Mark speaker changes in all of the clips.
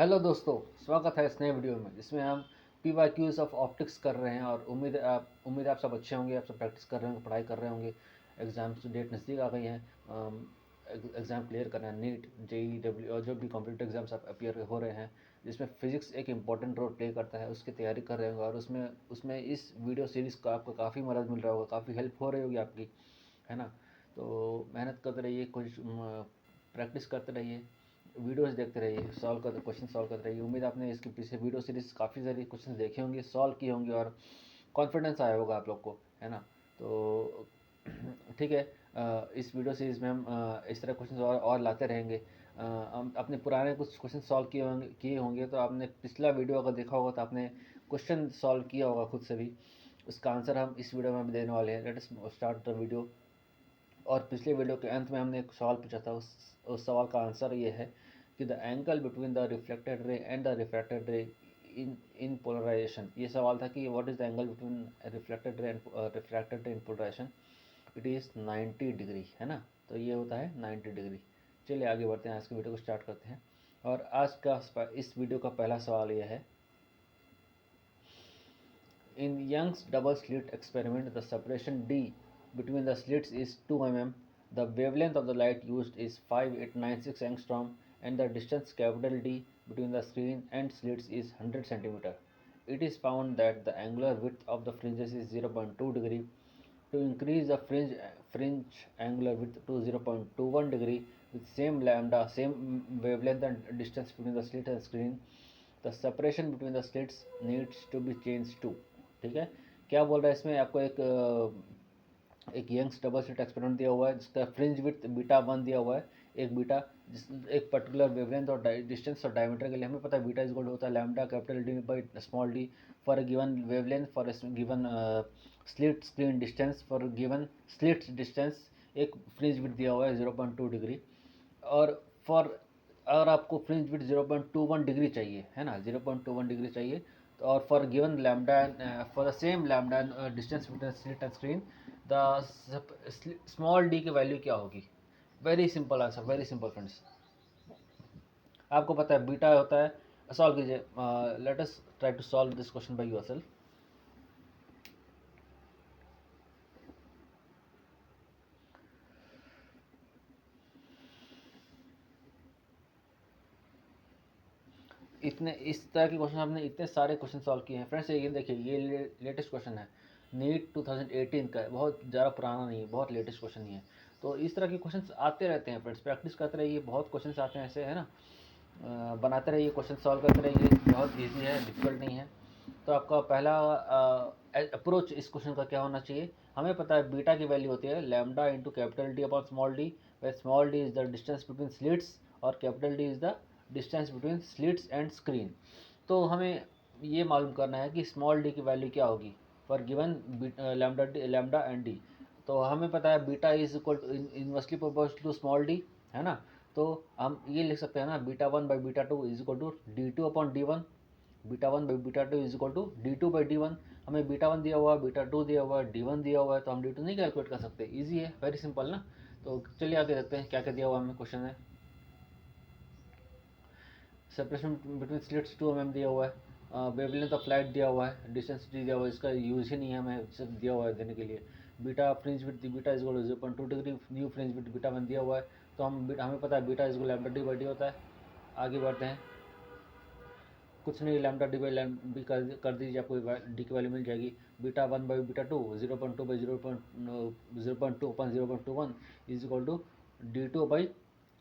Speaker 1: Hello दोस्तों, स्वागत है इस नए वीडियो में जिसमें हम PYQs ऑफ ऑप्टिक्स कर रहे हैं। और उम्मीद है आप सब अच्छे होंगे, आप सब प्रैक्टिस कर रहे होंगे, पढ़ाई कर रहे होंगे। एग्ज़ाम की डेट नज़दीक आ गई है। एग्ज़ाम क्लियर करना है, नीट, JEE, और जो भी कॉम्पिटिटिव एग्जाम्स आप अपीयर हो रहे हैं, जिसमें फिजिक्स एक इंपॉर्टेंट रोल प्ले करता है, उसकी तैयारी कर रहे होंगे। और उसमें उसमें इस वीडियो सीरीज़ का आपको काफ़ी मदद मिल रहा होगा, काफ़ी हेल्प हो रही होगी आपकी, है ना। तो मेहनत करते रहिए, कुछ प्रैक्टिस करते रहिए, वीडियोस देखते रहिए, क्वेश्चन सॉल्व करते रहिए। उम्मीद आपने इसके पीछे वीडियो सीरीज काफ़ी सारी क्वेश्चन देखे होंगे, सॉल्व किए होंगे, और कॉन्फिडेंस आया होगा आप लोग को, है ना। तो ठीक है, इस वीडियो सीरीज में हम इस तरह क्वेश्चन और लाते रहेंगे। हम अपने पुराने कुछ क्वेश्चन सॉल्व किए होंगे। तो आपने पिछला वीडियो अगर देखा होगा तो आपने क्वेश्चन सॉल्व किया होगा खुद से भी। उसका आंसर हम इस वीडियो में भी देने वाले हैं। Let us start the video. और पिछले वीडियो के अंत में हमने एक सवाल पूछा था, उस सवाल का आंसर ये है कि the angle between the reflected ray and the refracted ray in polarisation. ये सवाल था कि what is the angle between reflected ray and refracted ray in polarisation. It is 90 degree, है ना। तो ये होता है 90 डिग्री। चलिए आगे बढ़ते हैं, आज की वीडियो को स्टार्ट करते हैं। और आज का इस वीडियो का पहला सवाल यह है, in Young's double slit experiment, the separation d between the slits is 2 mm, the wavelength of the light used is 5896 angstrom, and the distance capital D between the screen and slits is 100 centimeter. It is found that the angular width of the fringes is 0.2 degree. To increase the fringe angular width to 0.21 degree with same lambda, same wavelength and distance between the slit and screen, the separation between the slits needs to be changed to। ठीक है, क्या बोल रहा है इसमें आपको, एक Young's double slit experiment दिया हुआ है जिसका फ्रिंज विड्थ बीटा 1 दिया हुआ है। एक बीटा एक पर्टिकुलर वेवलेंथ और डिस्टेंस और डायमीटर के लिए हमें पता है बीटा इज इक्वल होता है lambda capital D by small D for a given wavelength, for a given slit screen distance, for given slit distance. एक फ्रिंज विड्थ दिया हुआ है 0.2 डिग्री। और फॉर अगर आपको फ्रिंज विड्थ 0.21 डिग्री चाहिए, है ना, 0.21 डिग्री चाहिए, तो और for given lambda, for the same lambda distance between slit and screen, the small D की वैल्यू क्या होगी। Very simple answer, very simple friends. आपको पता है बीटा होता है, सॉल्व कीजिए। Let us try to solve this question by yourself. इतने इस तरह के क्वेश्चन हमने इतने सारे क्वेश्चन सॉल्व किए हैं फ्रेंड्स। ये देखिए, ये लेटेस्ट क्वेश्चन है, नीट 2018 का है, बहुत ज़्यादा पुराना नहीं है, बहुत लेटेस्ट क्वेश्चन ही है। तो इस तरह के क्वेश्चन आते रहते हैं फ्रेंड्स, प्रैक्टिस करते रहिए, बहुत क्वेश्चन आते हैं ऐसे, है ना। बनाते रहिए, क्वेश्चन सॉल्व करते रहिए, बहुत ईजी है, डिफिकल्ट नहीं है। तो आपका पहला अप्रोच इस क्वेश्चन का क्या होना चाहिए, हमें पता है बीटा की वैल्यू होती है lambda into capital D upon small d, where small d is the distance between slits और capital D is the distance between slits and screen. तो हमें ये मालूम करना है कि स्मॉल डी की वैल्यू क्या होगी for given lambda and D. तो हमें पता है beta is equal to inversely proportional to small D, है ना। तो हम ये लिख सकते हैं ना, beta 1 by beta 2 is equal to D2 upon D1। Beta 1 by beta 2 is equal to D2 by D1। हमें बीटा 1 दिया हुआ है, बीटा 2 दिया हुआ है, D1 दिया हुआ है, तो हम D2 नहीं कैलकुलेट कर सकते। ईजी है, वेरी सिंपल ना। तो चलिए आगे देखते हैं क्या क्या दिया हुआ हमें क्वेश्चन है। सेपरेशन बिटवीन स्लिट्स 2 mm दिया हुआ है, वेवलेंथ ऑफ लाइट दिया हुआ है, डिस्टेंस डी दिया हुआ है, इसका यूज ही नहीं है, हमें सिर्फ दिया हुआ है देने के लिए। Beta fringe with beta is equal 0.2 degree, new fringe with beta 1 दिया हुआ है। तो हमें पता है beta is equal lambda D by D होता है। आगे बढ़ते हैं, कुछ नहीं, लैम्डा डी बाई डी कर दीजिए, आपको डी की वैल्यू मिल जाएगी। Beta 1 by beta 2 0.2 by 0.2 upon 0.21 is equal to D2 by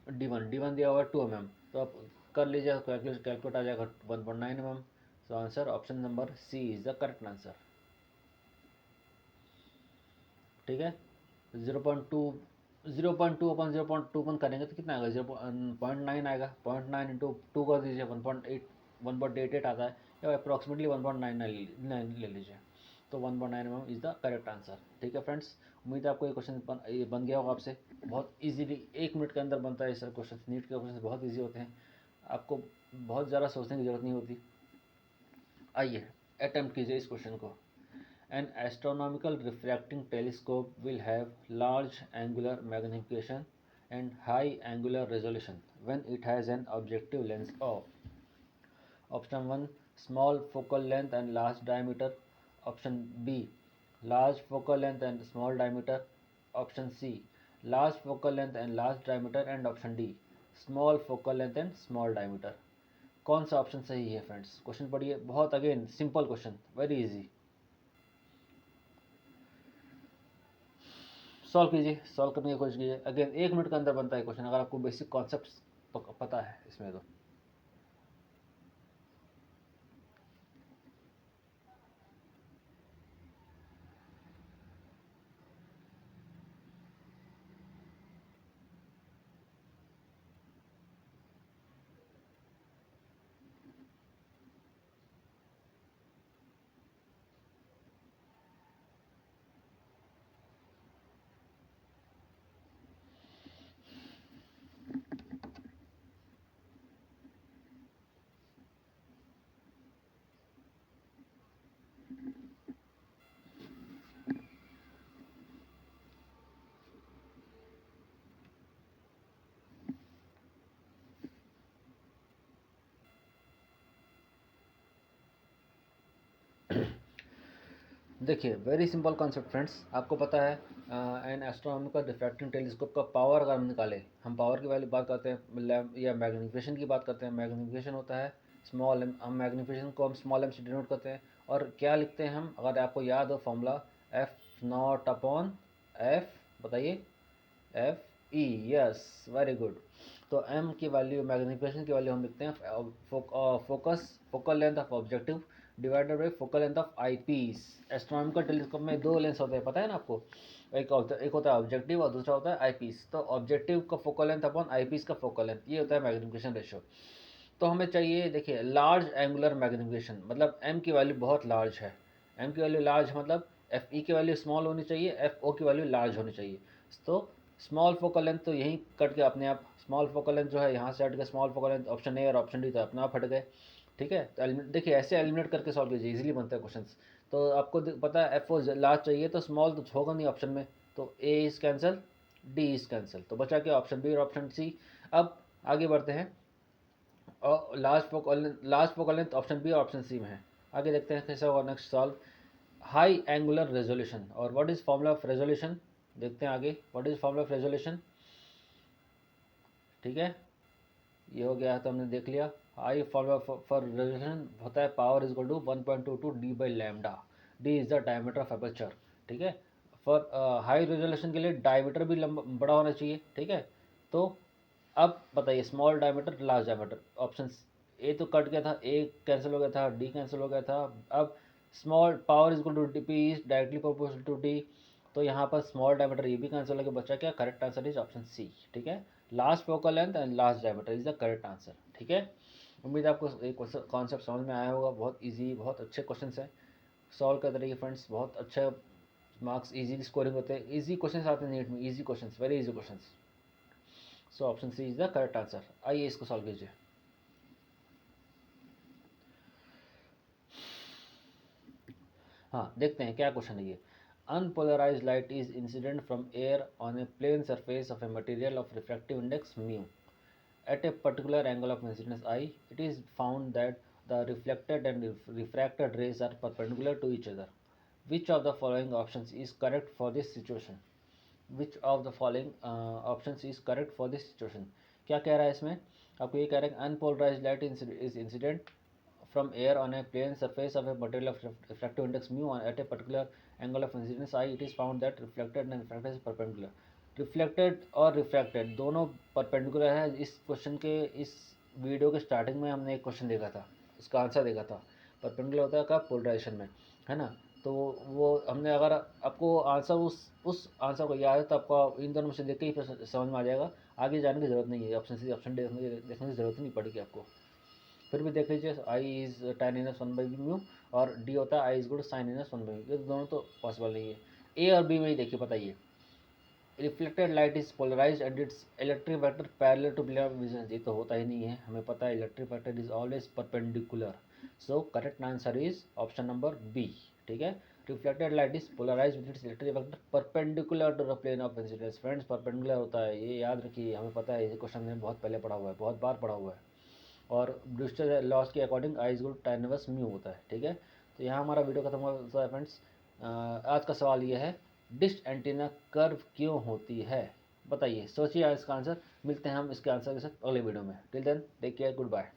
Speaker 1: D1 दिया हुआ है 2 mm। तो आप कर लीजिए, कैलकुलेट आ जाएगा 1.9 mm। तो answer option number C is the correct answer. ठीक है, 0.2 अपन 0.21 करेंगे तो कितना आएगा, 0.9 आएगा। 0.9 इंटू 2 कर दीजिए, 1.88 आता है, या अप्रॉक्सीमेटली 1.99 ले लीजिए। तो 1.9 mm is the correct answer. ठीक है फ्रेंड्स, उम्मीद है आपको ये क्वेश्चन बन गया होगा आपसे। बहुत इजीली 1 मिनट के अंदर बनता है ये सर क्वेश्चन। नीट के क्वेश्चन बहुत ईजी होते हैं, आपको बहुत ज़्यादा सोचने की ज़रूरत नहीं होती। आइए अटेम्प्ट कीजिए इस क्वेश्चन को। An astronomical refracting telescope will have large angular magnification and high angular resolution when it has an objective lens of। Option 1 small focal length and large diameter, option B large focal length and small diameter, option C large focal length and large diameter, and option D small focal length and small diameter. कौन सा option सही है friends? Question पढ़िए, बहुत again simple question, very easy. Solve कीजिए, solve करने की कोशिश कीजिए। अगेन 1 मिनट के अंदर बनता है क्वेश्चन, अगर आपको बेसिक कॉन्सेप्ट पता है इसमें तो। देखिए वेरी सिंपल कॉन्सेप्ट फ्रेंड्स, आपको पता है एन एस्ट्रोनॉमिकल रिफ्रैक्टिंग टेलीस्कोप का पावर अगर हम निकालें, हम पावर की वैल्यू बात करते हैं या मैग्नीफिकेशन की बात करते हैं। मैग्नीफिकेशन होता है स्मॉल एम, हम मैग्नीफिकेशन को हम स्मॉल एम से डिनोट करते हैं। और क्या लिखते हैं हम, अगर आपको याद हो formula, F naught upon F, बताइए, F E, yes very good. तो एम की वैल्यू, मैग्नीफिकेशन की वैल्यू हम लिखते हैं focus focal length of objective divided by focal length of eyepiece. Astronomical telescope में 2 लेंस होते हैं, पता है ना आपको, एक होता है ऑब्जेक्टिव और दूसरा होता है आई पीस। तो ऑब्जेक्टिव का focal length upon eyepiece का फोकल लेंथ, ये होता है मैग्नीफिकेशन रेशियो। तो हमें चाहिए, देखिए लार्ज एंगुलर मैग्नीफिकेशन, मतलब एम की वैल्यू बहुत लार्ज है। एम की वैल्यू लार्ज मतलब एफ ई की वैल्यू स्मॉल होनी चाहिए, एफ ओ की वैल्यू लार्ज होनी चाहिए। तो स्मॉल फोकल लेंथ तो यहीं कट के अपने आप, स्मॉल फोकल लेंथ जो है यहाँ से हट गया, small focal length option A और ऑप्शन डी तो अपने आप हट गए। ठीक है, तो देखिए ऐसे एलिमिनेट करके सॉल्व कीजिए, इजीली बनता है क्वेश्चन। तो आपको पता है एफ ओ लार्ज चाहिए तो स्मॉल तो होगा नहीं ऑप्शन में, तो A is cancel, D is cancel, तो बचा क्या ऑप्शन बी और ऑप्शन सी। अब आगे बढ़ते हैं, और large focal length option B और ऑप्शन सी में है। आगे देखते हैं कैसे होगा next solve. High angular resolution, और what is formula of resolution, देखते हैं आगे what is formula of resolution. ठीक है, ये हो गया तो हमने देख लिया। हाई फॉर्मूला फॉर रेजोल्यूशन होता है power is equal to 1.22 D by lambda, D is the diameter of aperture. ठीक है, फॉर हाई रेजोल्यूशन के लिए डायमीटर भी लंबा बड़ा होना चाहिए। ठीक है, तो अब बताइए small diameter large diameter, option A तो कट गया था, ए कैंसिल हो गया था, डी कैंसिल हो गया था। अब small power is equal to D P is directly proportional to D, तो यहाँ पर स्मॉल डायमीटर ये भी कैंसिल हो गया, बचा क्या, correct answer is option C. ठीक है, large focal length and large diameter is the correct answer. ठीक है, उम्मीद है आपको एक कॉन्सेप्ट समझ में आया होगा। बहुत इजी, बहुत अच्छे क्वेश्चन हैं, सॉल्व करते रहिए फ्रेंड्स, बहुत अच्छे मार्क्स, इजी स्कोरिंग होते हैं, इजी क्वेश्चन आते हैं नीट में, easy question, very easy question. So option C is the correct answer. आइए इसको सॉल्व कीजिए। हाँ देखते हैं क्या क्वेश्चन है ये। Unpolarized light is incident from air on a plane surface of a material of refractive index mu at a particular angle of incidence I, it is found that the reflected and refracted rays are perpendicular to each other. Which of the following options is correct for this situation? Which of the following options is correct for this situation? क्या कह रहा है इसमें, आपको ये कह रहा है unpolarised light is incident from air on a plane surface of a material of refractive index mu at a particular angle of incidence I, it is found that reflected and refracted is perpendicular. Reflected और refracted दोनों perpendicular है। इस question के, इस video के starting में हमने एक क्वेश्चन देखा था, इसका आंसर देखा था। परपेंडिकुलर होता है कब, पोलराइजेशन में, है ना। तो वो हमने, अगर आपको आंसर उस आंसर को याद है तो आपको इन दोनों में से देख के ही समझ में आ जाएगा, आगे जाने की जरूरत नहीं है, ऑप्शन सी ऑप्शन डी देखने की जरूरत नहीं पड़ेगी आपको। फिर भी देख लीजिए, आई इज tan इनस 1/μ और डी होता है आई इज गुड sin इनस 1/μ, ये दोनों तो पॉसिबल नहीं है। ए और बी में ही देखिए, बताइए, reflected light is polarized and its electric vector parallel to plane of vision, ये तो होता ही नहीं है, हमें पता है electric vector is always perpendicular. So correct answer is option number B. ठीक है, reflected light is polarized with its electric vector perpendicular to the plane of incidence. Friends perpendicular होता है, ये याद रखिए, हमें पता है, ये क्वेश्चन हमने बहुत पहले पढ़ा हुआ है, बहुत बार पढ़ा हुआ है। और ब्रूस्टर लॉस के according I is good tan inverse mu होता है, ठीक है। तो यहाँ हमारा वीडियो खत्म होता है फ्रेंड्स। आज का सवाल ये है, डिश एंटीना कर्व क्यों होती है? बताइए, सोचिए इसका आंसर। मिलते हैं हम इसके आंसर के साथ अगले वीडियो में। Till then take care, good bye.